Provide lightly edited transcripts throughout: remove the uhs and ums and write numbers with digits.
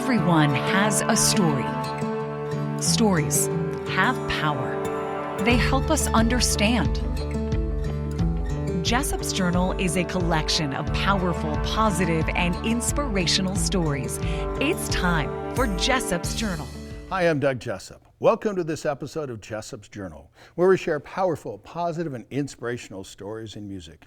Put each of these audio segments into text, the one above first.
Everyone has a story. Stories have power. They help us understand. Jessop's Journal is a collection of powerful, positive, and inspirational stories. It's time for Jessop's Journal. Hi, I'm Doug Jessop. Welcome to this episode of Jessop's Journal, where we share powerful, positive, and inspirational stories in music.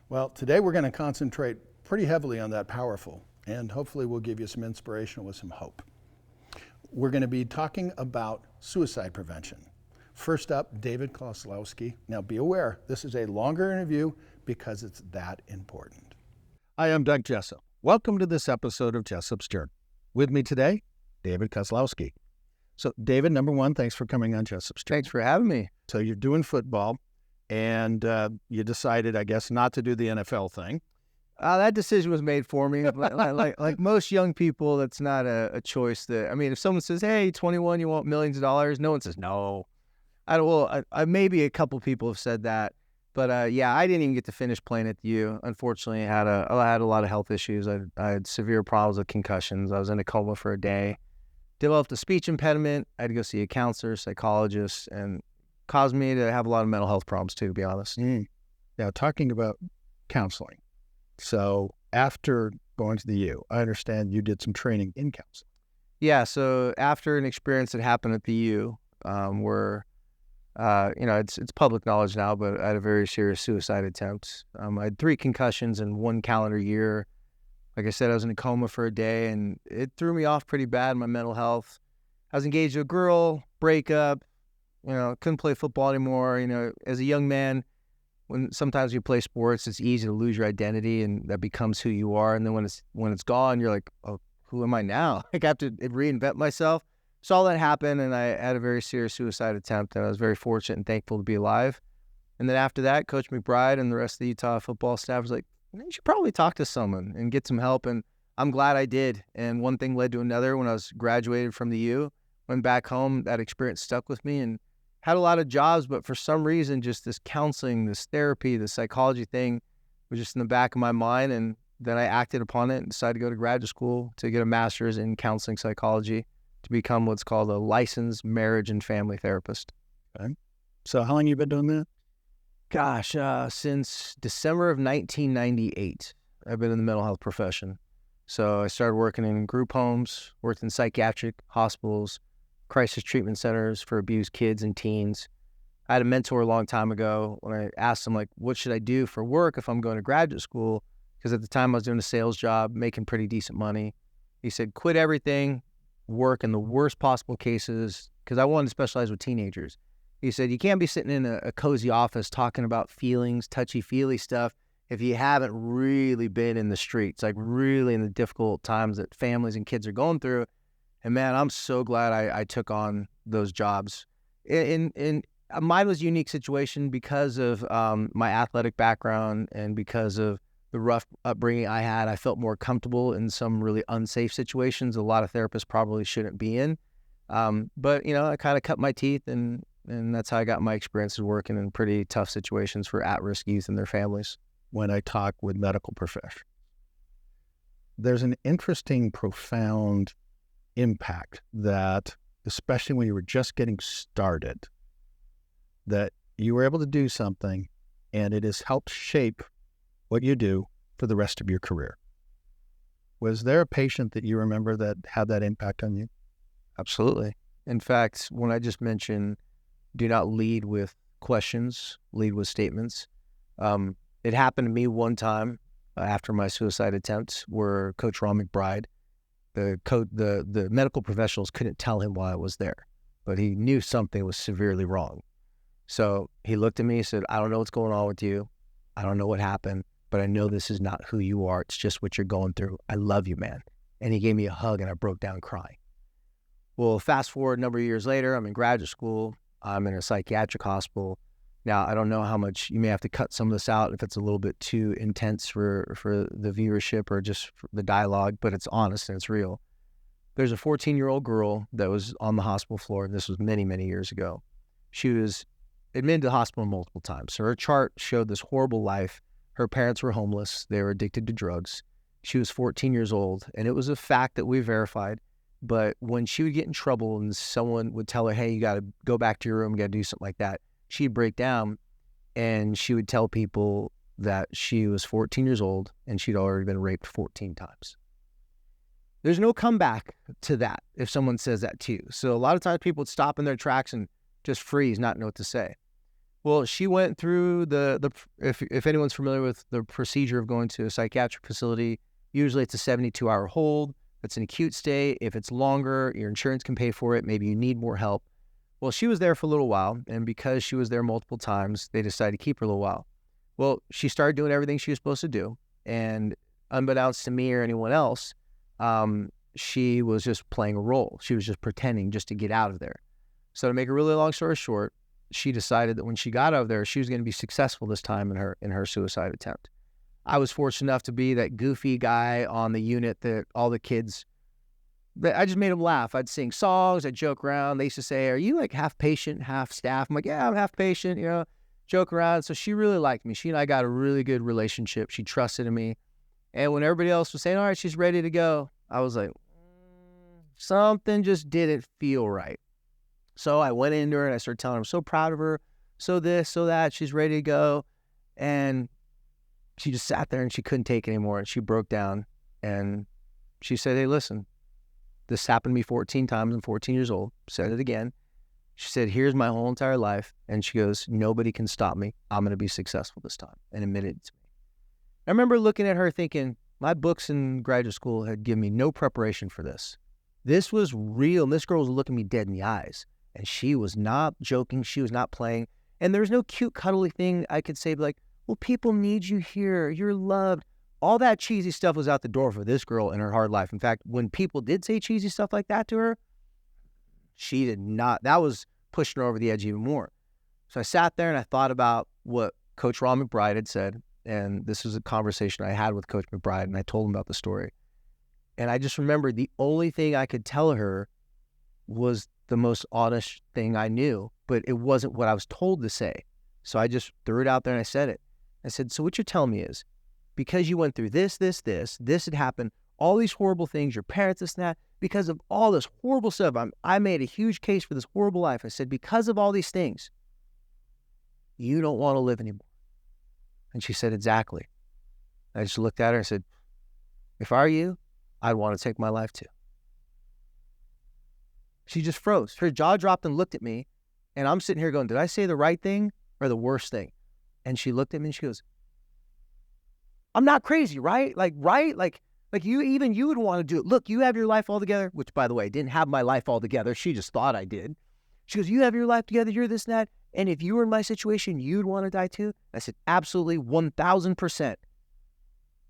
Well, today we're going to concentrate pretty heavily on that powerful, and hopefully we'll give you some inspiration with some hope. We're going to be talking about suicide prevention. First up, David Kozlowski. Now be aware, this is a longer interview because it's that important. Hi, I'm Doug Jessop. Welcome to this episode of Jessop's Journal. With me today, David Kozlowski. So David, number one, thanks for coming on Jessop's Journal. Thanks for having me. So you're doing football, and you decided, I guess, not to do the NFL thing. That decision was made for me. like most young people, that's not a choice. If someone says, "Hey, 21, you want millions of dollars?" No one says no. I maybe a couple people have said that, but I didn't even get to finish playing at the U. Unfortunately, I had a lot of health issues. I had severe problems with concussions. I was in a coma for a day. Developed a speech impediment. I had to go see a counselor, psychologist, and caused me to have a lot of mental health problems too, to be honest. Now, talking about counseling. So after going to the U, I understand you did some training in counseling. Yeah, so after an experience that happened at the U, where, it's public knowledge now, but I had a very serious suicide attempt. I had 3 concussions in 1 calendar year. Like I said, I was in a coma for a day, and it threw me off pretty bad, my mental health. I was engaged to a girl, breakup, couldn't play football anymore. As a young man, when sometimes you play sports, it's easy to lose your identity, and that becomes who you are. And then when it's gone, you're like, oh, who am I now? I have to reinvent myself. So all that happened, and I had a very serious suicide attempt, and I was very fortunate and thankful to be alive. And then after that, Coach McBride and the rest of the Utah football staff was like, you should probably talk to someone and get some help. And I'm glad I did. And one thing led to another. When I was graduated from the U, went back home, that experience stuck with me, and had a lot of jobs, but for some reason, just this counseling, this therapy, this psychology thing was just in the back of my mind. And then I acted upon it and decided to go to graduate school to get a master's in counseling psychology to become what's called a licensed marriage and family therapist. Okay. So how long have you been doing that? Gosh, since December of 1998, I've been in the mental health profession. So I started working in group homes, worked in psychiatric hospitals, crisis treatment centers for abused kids and teens. I had a mentor a long time ago when I asked him, what should I do for work if I'm going to graduate school? Because at the time I was doing a sales job, making pretty decent money. He said, quit everything, work in the worst possible cases, because I wanted to specialize with teenagers. He said, you can't be sitting in a cozy office talking about feelings, touchy-feely stuff if you haven't really been in the streets, really in the difficult times that families and kids are going through. And man, I'm so glad I took on those jobs. And mine was a unique situation because of my athletic background and because of the rough upbringing I had. I felt more comfortable in some really unsafe situations a lot of therapists probably shouldn't be in. But I kind of cut my teeth, and that's how I got my experiences working in pretty tough situations for at-risk youth and their families. When I talk with medical professionals, there's an interesting, profound impact that, especially when you were just getting started, that you were able to do something and it has helped shape what you do for the rest of your career. Was there a patient that you remember that had that impact on you? Absolutely. In fact, when I just mentioned do not lead with questions, lead with statements, it happened to me one time after my suicide attempt where Coach Ron McBride, the medical professionals couldn't tell him why I was there, but he knew something was severely wrong. So he looked at me and said, I don't know what's going on with you. I don't know what happened, but I know this is not who you are. It's just what you're going through. I love you, man. And he gave me a hug, and I broke down crying. Well, fast forward a number of years later, I'm in graduate school. I'm in a psychiatric hospital. Now, I don't know how much, you may have to cut some of this out if it's a little bit too intense for the viewership or just for the dialogue, but it's honest and it's real. There's a 14-year-old girl that was on the hospital floor, and this was many, many years ago. She was admitted to the hospital multiple times. So her chart showed this horrible life. Her parents were homeless. They were addicted to drugs. She was 14 years old, and it was a fact that we verified. But when she would get in trouble and someone would tell her, hey, you got to go back to your room, you got to do something like that, she'd break down and she would tell people that she was 14 years old and she'd already been raped 14 times. There's no comeback to that if someone says that to you. So a lot of times people would stop in their tracks and just freeze, not know what to say. Well, she went through if anyone's familiar with the procedure of going to a psychiatric facility, usually it's a 72-hour hold. It's an acute stay. If it's longer, your insurance can pay for it. Maybe you need more help. Well, she was there for a little while, and because she was there multiple times, they decided to keep her a little while. Well, she started doing everything she was supposed to do, and unbeknownst to me or anyone else, she was just playing a role. She was just pretending just to get out of there. So to make a really long story short, she decided that when she got out of there, she was going to be successful this time in her suicide attempt. I was fortunate enough to be that goofy guy on the unit that all the kids, I just made them laugh. I'd sing songs, I'd joke around. They used to say, are you like half patient, half staff? I'm like, yeah, I'm half patient, joke around. So she really liked me. She and I got a really good relationship. She trusted in me. And when everybody else was saying, all right, she's ready to go, I was like, something just didn't feel right. So I went into her and I started telling her, I'm so proud of her. So this, so that, she's ready to go. And she just sat there and she couldn't take it anymore. And she broke down and she said, hey, listen, this happened to me 14 times. I'm 14 years old. Said it again. She said, here's my whole entire life. And she goes, nobody can stop me. I'm going to be successful this time. And admitted it to me. I remember looking at her thinking, my books in graduate school had given me no preparation for this. This was real. And this girl was looking me dead in the eyes. And she was not joking. She was not playing. And there was no cute, cuddly thing I could say like, well, people need you here. You're loved. All that cheesy stuff was out the door for this girl in her hard life. In fact, when people did say cheesy stuff like that to her, she did not. That was pushing her over the edge even more. So I sat there and I thought about what Coach Ron McBride had said. And this was a conversation I had with Coach McBride, and I told him about the story. And I just remembered the only thing I could tell her was the most honest thing I knew, but it wasn't what I was told to say. So I just threw it out there and I said it. I said, so what you're telling me is because you went through this had happened, all these horrible things, your parents, this and that, because of all this horrible stuff, I made a huge case for this horrible life. I said, because of all these things, you don't want to live anymore. And she said, exactly. I just looked at her and said, if I were you, I'd want to take my life too. She just froze. Her jaw dropped and looked at me. And I'm sitting here going, did I say the right thing or the worst thing? And she looked at me and she goes, I'm not crazy, right? Like you would want to do it. Look, you have your life all together, which by the way, didn't have my life all together. She just thought I did. She goes, you have your life together. You're this and that. And if you were in my situation, you'd want to die too. I said, absolutely 1000%.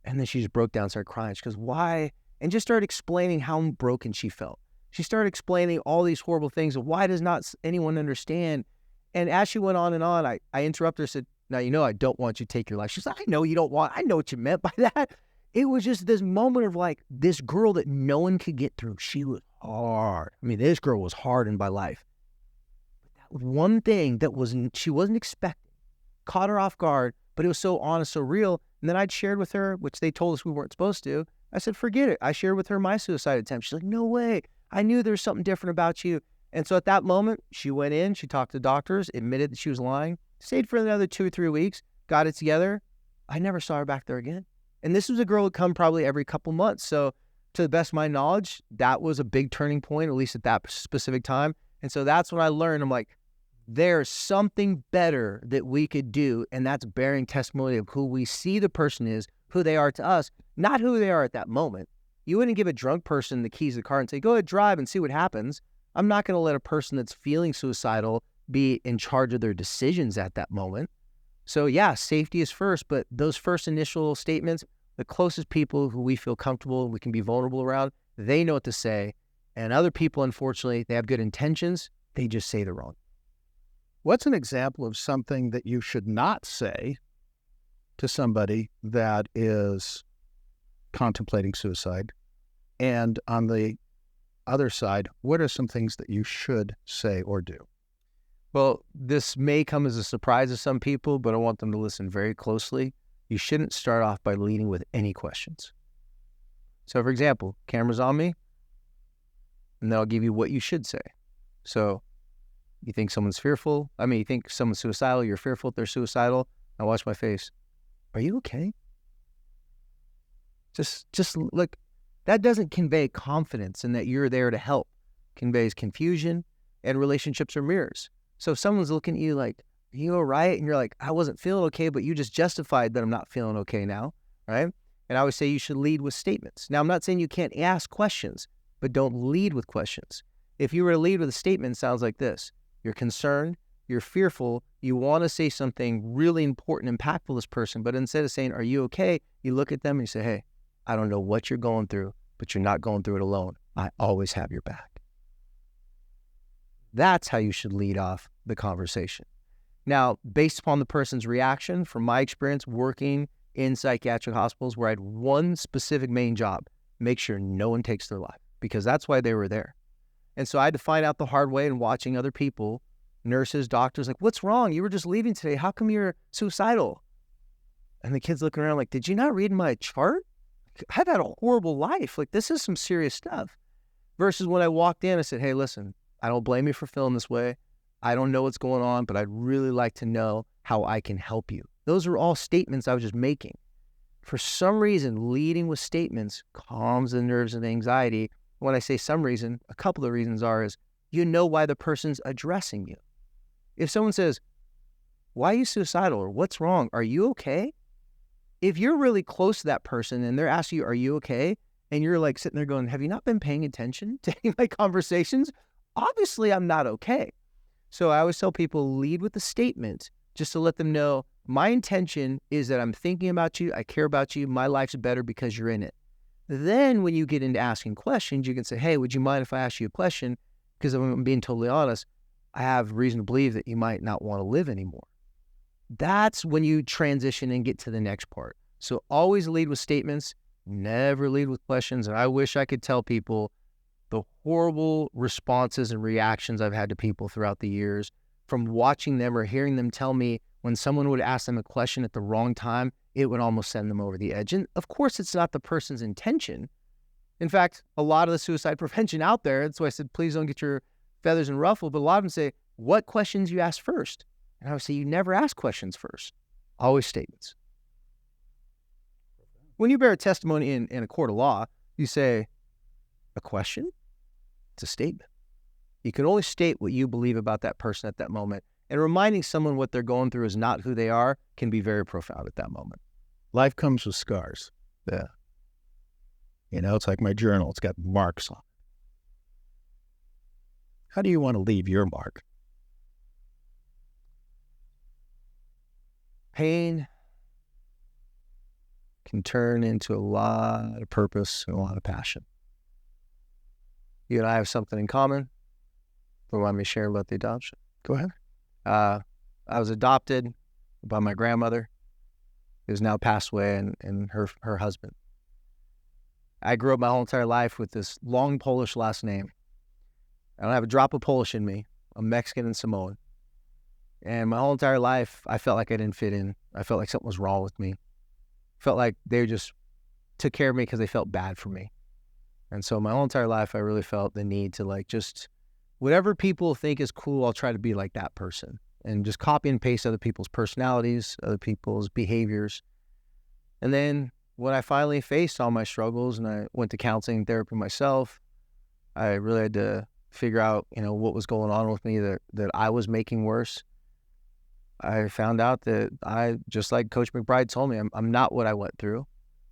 And then she just broke down and started crying. She goes, why? And just started explaining how broken she felt. She started explaining all these horrible things of why does not anyone understand? And as she went on and on, I interrupted her and said, now, I don't want you to take your life. She's like, I know what you meant by that. It was just this moment of like this girl that no one could get through. She was hard. I mean, this girl was hardened by life. But that one thing that she wasn't expecting caught her off guard, but it was so honest, so real. And then I'd shared with her, which they told us we weren't supposed to. I said, forget it. I shared with her my suicide attempt. She's like, no way. I knew there was something different about you. And so at that moment, she went in, she talked to doctors, admitted that she was lying, stayed for another 2 or 3 weeks, got it together. I never saw her back there again. And this was a girl who'd come probably every couple months. So to the best of my knowledge, that was a big turning point, at least at that specific time. And so that's when I learned, I'm like, there's something better that we could do. And that's bearing testimony of who we see the person is, who they are to us, not who they are at that moment. You wouldn't give a drunk person the keys to the car and say, go ahead, drive and see what happens. I'm not going to let a person that's feeling suicidal be in charge of their decisions at that moment. So yeah, safety is first, but those first initial statements, the closest people who we feel comfortable, we can be vulnerable around, they know what to say. And other people, unfortunately, they have good intentions. They just say the wrong. What's an example of something that you should not say to somebody that is contemplating suicide? And on the other side, what are some things that you should say or do? Well, this may come as a surprise to some people, but I want them to listen very closely. You shouldn't start off by leading with any questions. So for example, camera's on me, and then I'll give you what you should say. So you think someone's fearful? You think someone's suicidal, you're fearful if they're suicidal. Now watch my face. Are you okay? Just look, that doesn't convey confidence in that you're there to help. It conveys confusion, and relationships are mirrors. So if someone's looking at you like, are you all right? And you're like, I wasn't feeling okay, but you just justified that I'm not feeling okay now, right? And I always say you should lead with statements. Now, I'm not saying you can't ask questions, but don't lead with questions. If you were to lead with a statement, it sounds like this. You're concerned, you're fearful, you want to say something really important, impactful to this person, but instead of saying, are you okay? You look at them and you say, hey, I don't know what you're going through, but you're not going through it alone. I always have your back. That's how you should lead off the conversation. Now, based upon the person's reaction, from my experience working in psychiatric hospitals where I had one specific main job, make sure no one takes their life, because that's why they were there. And so I had to find out the hard way, and watching other people, nurses, doctors, like, what's wrong? You were just leaving today. How come you're suicidal? And the kid's looking around like, did you not read my chart? I've had a horrible life. Like, this is some serious stuff. Versus when I walked in, I said, hey, listen, I don't blame you for feeling this way. I don't know what's going on, but I'd really like to know how I can help you. Those are all statements I was just making. For some reason, leading with statements calms the nerves and the anxiety. When I say some reason, a couple of reasons is you know why the person's addressing you. If someone says, why are you suicidal? Or what's wrong? Are you okay? If you're really close to that person and they're asking you, are you okay? And you're like sitting there going, have you not been paying attention to any of my conversations? Obviously, I'm not okay. So I always tell people, lead with a statement just to let them know my intention is that I'm thinking about you, I care about you, my life's better because you're in it. Then when you get into asking questions, you can say, hey, would you mind if I ask you a question? Because I'm being totally honest, I have reason to believe that you might not want to live anymore. That's when you transition and get to the next part. So always lead with statements, never lead with questions. And I wish I could tell people the horrible responses and reactions I've had to people throughout the years from watching them or hearing them tell me when someone would ask them a question at the wrong time, it would almost send them over the edge. And of course, it's not the person's intention. In fact, a lot of the suicide prevention out there, that's why I said, please don't get your feathers and ruffled, but a lot of them say, what questions you ask first? And I would say, you never ask questions first, always statements. When you bear testimony in a court of law, you say, a question? It's a statement. You can only state what you believe about that person at that moment. And reminding someone what they're going through is not who they are can be very profound at that moment. Life comes with scars. Yeah. It's like my journal. It's got marks on it. How do you want to leave your mark? Pain can turn into a lot of purpose and a lot of passion. You and I have something in common. Remind me to share about the adoption. Go ahead. I was adopted by my grandmother, who's now passed away, and her husband. I grew up my whole entire life with this long Polish last name. I don't have a drop of Polish in me. I'm Mexican and Samoan. And my whole entire life, I felt like I didn't fit in. I felt like something was wrong with me. Felt like they just took care of me because they felt bad for me. And so my whole entire life, I really felt the need to just whatever people think is cool, I'll try to be like that person and just copy and paste other people's personalities, other people's behaviors. And then when I finally faced all my struggles and I went to counseling and therapy myself, I really had to figure out, what was going on with me that I was making worse. I found out that I, just like Coach McBride told me, I'm not what I went through.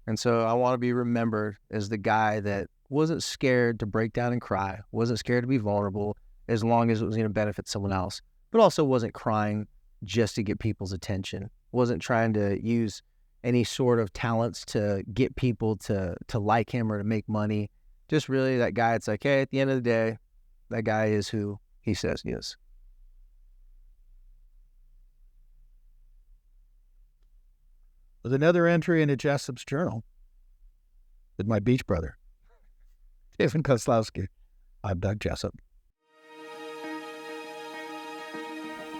And so I want to be remembered as the guy that wasn't scared to break down and cry, wasn't scared to be vulnerable as long as it was going to benefit someone else, but also wasn't crying just to get people's attention, wasn't trying to use any sort of talents to get people to like him or to make money. Just really that guy, it's like, hey, at the end of the day, that guy is who he says he is. With another entry into Jessop's journal with my beach brother, Kozlowski. I'm Doug Jessop.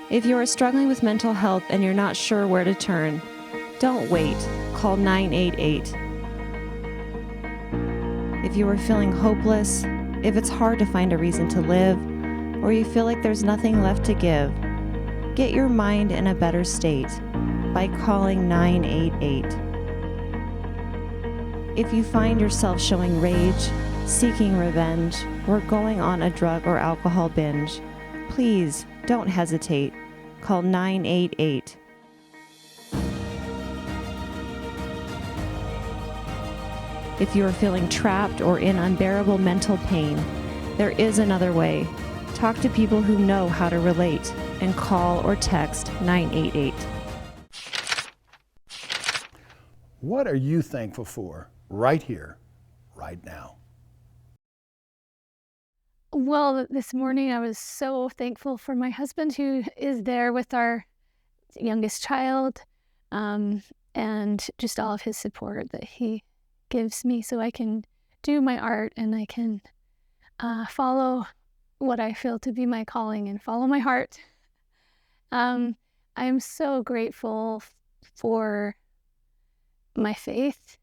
If you are struggling with mental health and you're not sure where to turn, don't wait. Call 988. If you are feeling hopeless, if it's hard to find a reason to live, or you feel like there's nothing left to give, get your mind in a better state by calling 988. If you find yourself showing rage, seeking revenge, or going on a drug or alcohol binge, please don't hesitate. Call 988. If you are feeling trapped or in unbearable mental pain, there is another way. Talk to people who know how to relate and call or text 988. What are you thankful for right here, right now? Well, this morning I was so thankful for my husband who is there with our youngest child, and just all of his support that he gives me so I can do my art and I can follow what I feel to be my calling and follow my heart. I'm so grateful for my faith.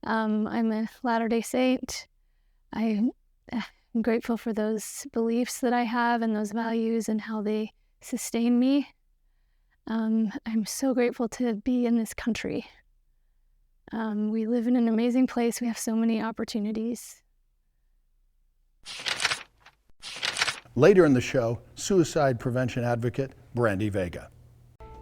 I'm a Latter-day Saint. I'm grateful for those beliefs that I have and those values and how they sustain me. I'm so grateful to be in this country. We live in an amazing place. We have so many opportunities. Later in the show, suicide prevention advocate Brandy Vega.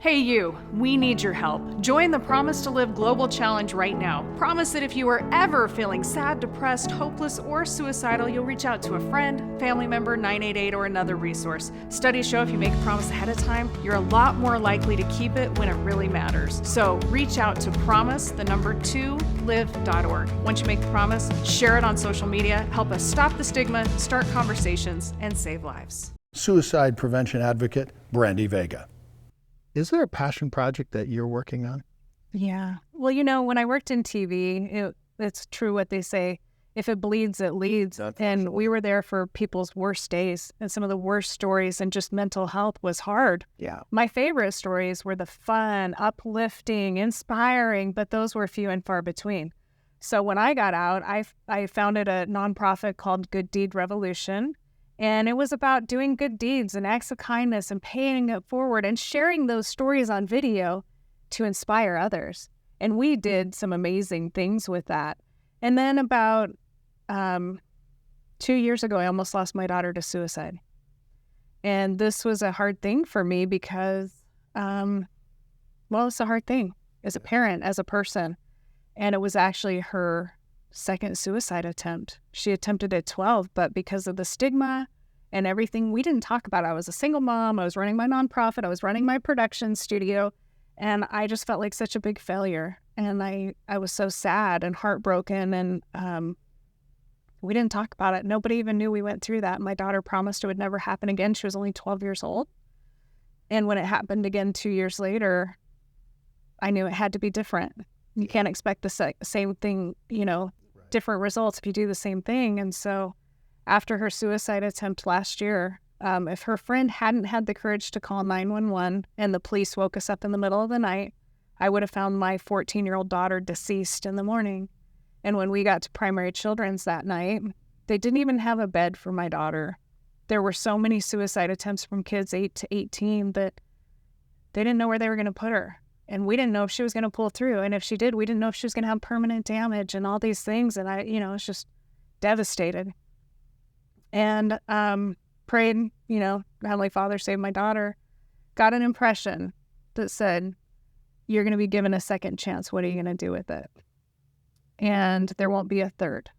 Hey you, we need your help. Join the Promise to Live Global Challenge right now. Promise that if you are ever feeling sad, depressed, hopeless, or suicidal, you'll reach out to a friend, family member, 988, or another resource. Studies show if you make a promise ahead of time, you're a lot more likely to keep it when it really matters. So reach out to promise2live.org. Once you make the promise, share it on social media, help us stop the stigma, start conversations, and save lives. Suicide prevention advocate Brandy Vega. Is there a passion project that you're working on? Yeah. Well, you know, when I worked in TV, it's true what they say, if it bleeds, it leads. And we were there for people's worst days and some of the worst stories, and just mental health was hard. Yeah. My favorite stories were the fun, uplifting, inspiring, but those were few and far between. So when I got out, I founded a nonprofit called Good Deed Revolution. And it was about doing good deeds and acts of kindness and paying it forward and sharing those stories on video to inspire others. And we did some amazing things with that. And then about 2 years ago, I almost lost my daughter to suicide. And this was a hard thing for me because, it's a hard thing as a parent, as a person. And it was actually her second suicide attempt. She attempted at 12, but because of the stigma and everything, we didn't talk about it. I was a single mom. I was running my nonprofit. I was running my production studio, and I just felt like such a big failure. And I was so sad and heartbroken, and we didn't talk about it. Nobody even knew we went through that. My daughter promised it would never happen again. She was only 12 years old. And when it happened again 2 years later, I knew it had to be different. You can't expect the same thing, different results if you do the same thing. And so after her suicide attempt last year, if her friend hadn't had the courage to call 911 and the police woke us up in the middle of the night, I would have found my 14-year-old daughter deceased in the morning. And when we got to Primary Children's that night, they didn't even have a bed for my daughter. There were so many suicide attempts from kids 8 to 18 that they didn't know where they were going to put her. And we didn't know if she was going to pull through. And if she did, we didn't know if she was going to have permanent damage and all these things. And I was just devastated. And prayed, Heavenly Father, save my daughter. Got an impression that said, you're going to be given a second chance. What are you going to do with it? And there won't be a third.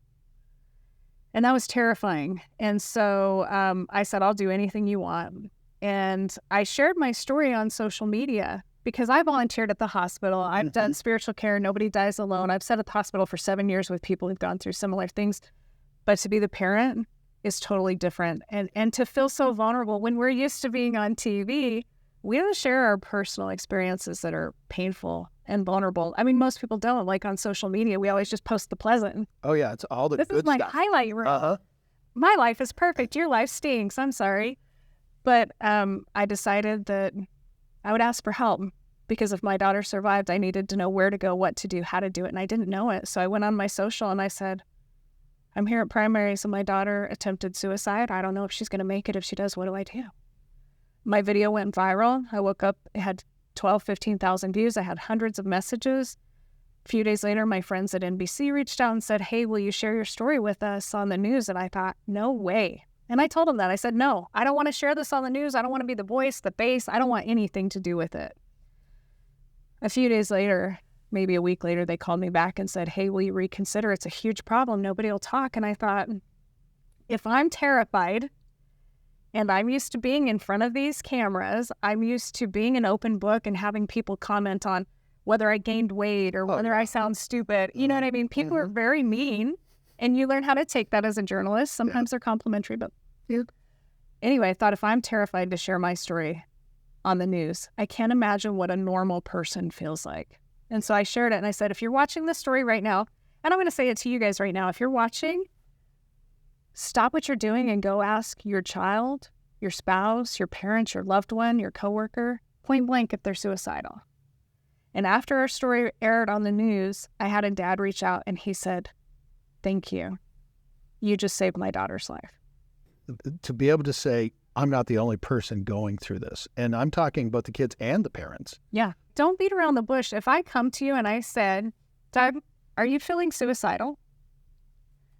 And that was terrifying. And so I said, I'll do anything you want. And I shared my story on social media because I volunteered at the hospital. I've done spiritual care. Nobody dies alone. I've sat at the hospital for 7 years with people who've gone through similar things. But to be the parent is totally different. And to feel so vulnerable when we're used to being on TV, we don't share our personal experiences that are painful and vulnerable. I mean, most people don't. Like on social media, we always just post the pleasant. Oh, yeah. It's all the This good is my stuff. highlight reel. My life is perfect. Your life stinks. I'm sorry. But I decided that I would ask for help because if my daughter survived, I needed to know where to go, what to do, how to do it. And I didn't know it. So I went on my social and I said, I'm here at primary, so my daughter attempted suicide. I don't know if she's going to make it. If she does, what do I do? My video went viral. I woke up, it had 12, 15,000 views. I had hundreds of messages. A few days later, my friends at NBC reached out and said, hey, will you share your story with us on the news? And I thought, no way. And I told them that. I said, no, I don't want to share this on the news. I don't want to be the voice, the face. I don't want anything to do with it. A few days later, maybe a week later, they called me back and said, hey, will you reconsider? It's a huge problem. Nobody will talk. And I thought, if I'm terrified and I'm used to being in front of these cameras, I'm used to being an open book and having people comment on whether I gained weight or whether I sound stupid. You know what I mean? People are very mean, and you learn how to take that as a journalist. Sometimes they're complimentary, but anyway, I thought if I'm terrified to share my story on the news, I can't imagine what a normal person feels like. And so I shared it, and I said, if you're watching this story right now, and I'm going to say it to you guys right now, if you're watching, stop what you're doing and go ask your child, your spouse, your parents, your loved one, your coworker, point blank if they're suicidal. And after our story aired on the news, I had a dad reach out, and he said, thank you. You just saved my daughter's life. To be able to say, I'm not the only person going through this. And I'm talking about the kids and the parents. Yeah. Don't beat around the bush. If I come to you and I said, Doug, are you feeling suicidal?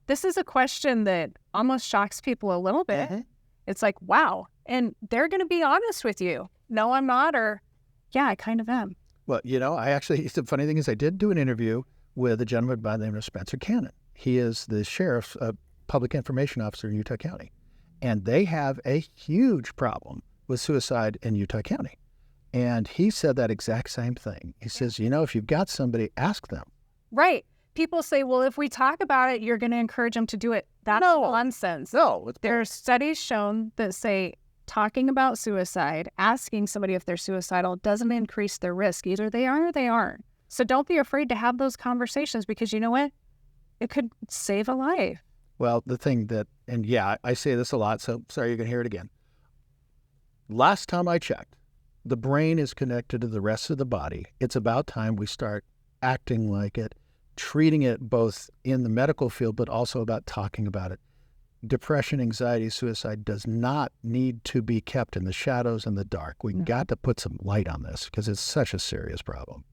This is a question that almost shocks people a little bit. It's like, wow. And they're going to be honest with you. No, I'm not. Or, yeah, I kind of am. Well, you know, the funny thing is I did do an interview with a gentleman by the name of Spencer Cannon. He is the sheriff's public information officer in Utah County. And they have a huge problem with suicide in Utah County. And he said that exact same thing. He says, you know, if you've got somebody, ask them. Right. People say, well, if we talk about it, you're going to encourage them to do it. That's nonsense. No. There are studies shown that say talking about suicide, asking somebody if they're suicidal doesn't increase their risk. Either they are or they aren't. So don't be afraid to have those conversations, because you know what? It could save a life. Well, the thing that, and yeah, I say this a lot, so sorry you're going to hear it again. Last time I checked, the brain is connected to the rest of the body. It's about time we start acting like it, treating it both in the medical field, but also about talking about it. Depression, anxiety, suicide does not need to be kept in the shadows and the dark. We've got to put some light on this because it's such a serious problem.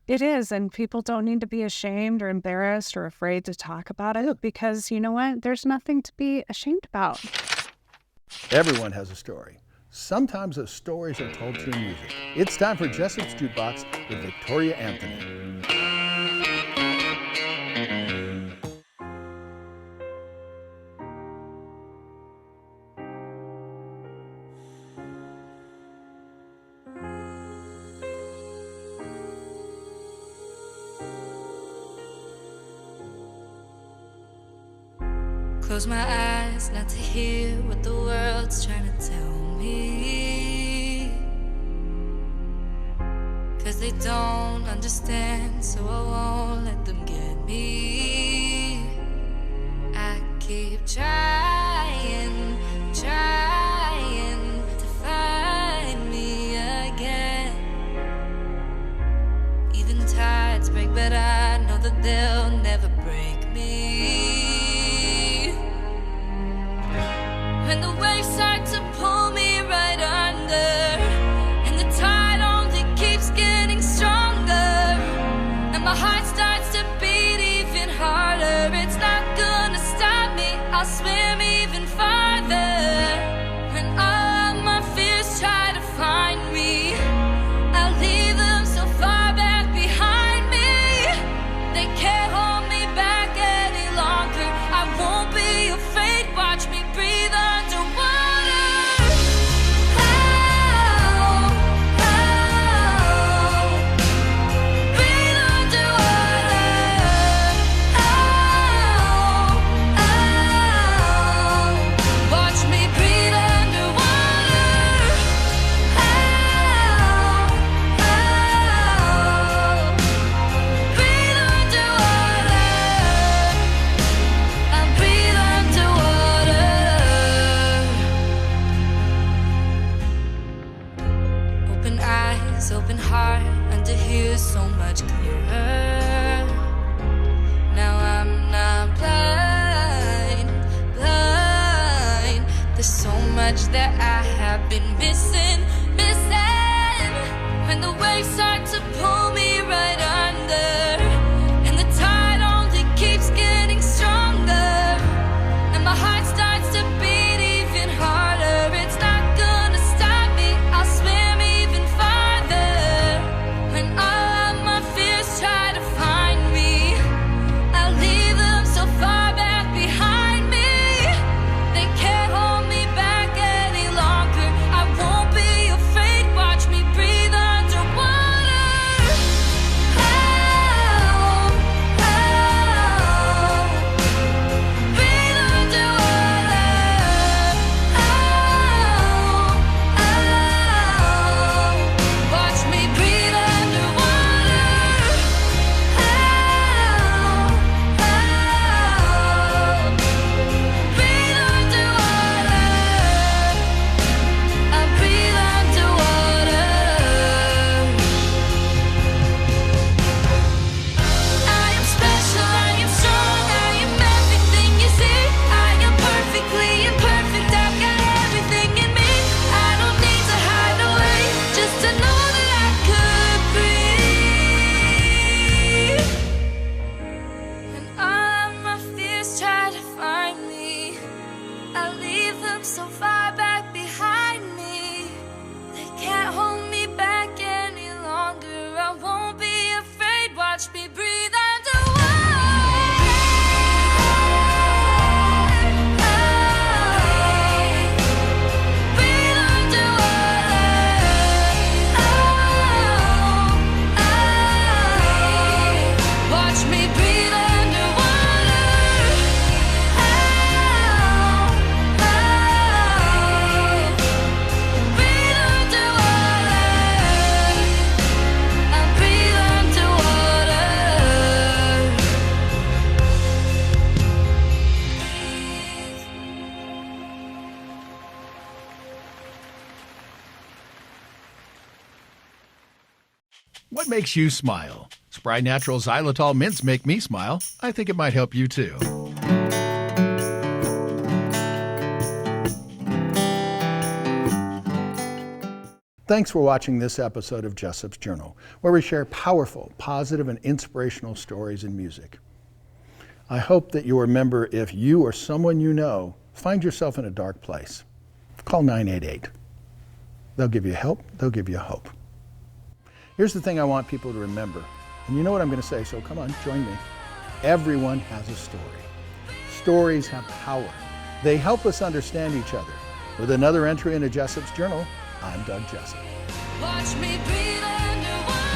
It is, and people don't need to be ashamed or embarrassed or afraid to talk about it, because you know what? There's nothing to be ashamed about. Everyone has a story. Sometimes those stories are told through music. It's time for Jessop's Jukebox with Victoria Anthony. Close my eyes not to hear what the world's trying to tell me, 'cause they don't understand, so I won't let them get me. I keep trying to find me again. Even tides break, but I know that they'll never break me. When the waves start to pull me right under, and the tide only keeps getting stronger, and my heart starts to beat even harder, it's not gonna stop me, I'll swim even farther. When all my fears try to find me, I'll leave them so far back behind me. They can't hold me back any longer. I won't be afraid, watch me breathe underwater. Breathe underwater. makes you smile? Spry Natural Xylitol mints make me smile. I think it might help you too. Thanks for watching this episode of Jessop's Journal, where we share powerful, positive, and inspirational stories in music. I hope that you'll remember, if you or someone you know find yourself in a dark place, call 988. They'll give you help, they'll give you hope. Here's the thing I want people to remember, and you know what I'm going to say, so come on, join me. Everyone has a story. Stories have power. They help us understand each other. With another entry into Jessop's Journal, I'm Doug Jessop. Watch me breathe underwater.